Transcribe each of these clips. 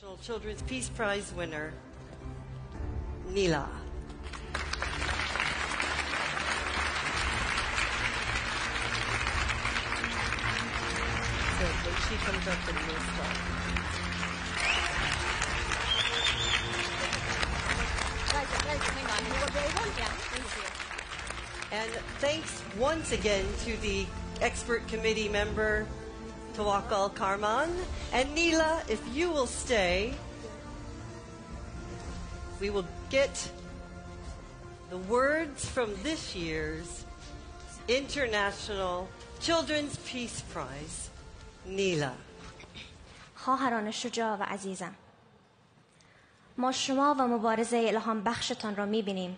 International Children's Peace Prize winner, Neela. So when she comes up, then we'll start. And thanks once again to the expert committee member, Tawakkal Karman. And Neela, if you will stay, we will get the words from this year's International Children's Peace Prize, Neela. خواهران شجاع و عزیزم، ما شما و مبارزه الهام بخشتان را می‌بینیم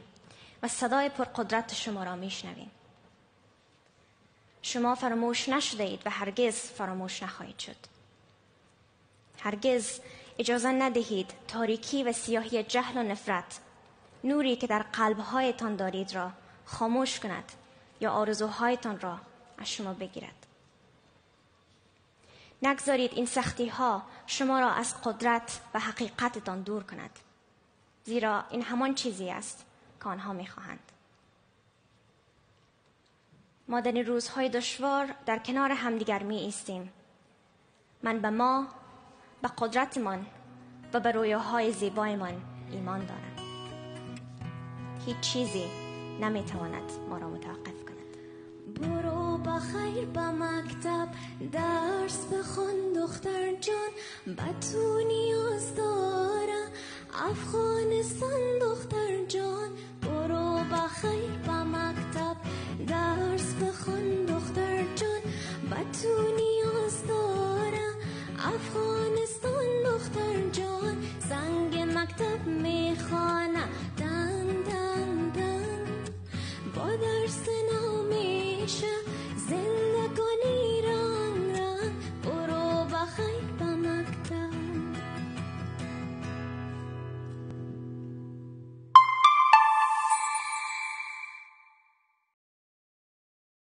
و صدای پرقدرت شما را می‌شنویم. شما فراموش نشده اید و هرگز فراموش نخواهید شد. هرگز اجازه ندهید تاریکی و سیاهی جهل و نفرت نوری که در قلب‌هایتان دارید را خاموش کند یا آرزوهایتان را از شما بگیرد. نگذارید این سختی‌ها شما را از قدرت و حقیقتتان دور کند، زیرا این همان چیزی است که آنها می‌خواهند. ما در این روزهای دشوار در کنار همدیگر می ایستیم. من به ما، به قدرتمان و به رویاهای زیبایمان ایمان دارم. هیچ چیزی نمیتواند ما را متوقف کند. برو بخیر به مکتب، درس بخوان دختر جان، به تو نیاز داره افغانستان دختر جان. برو بخیر به مکتب، درس بخوان دختر جان، به تو نیاز داره افغانستان دختر جان. زنگ مکتب میخوان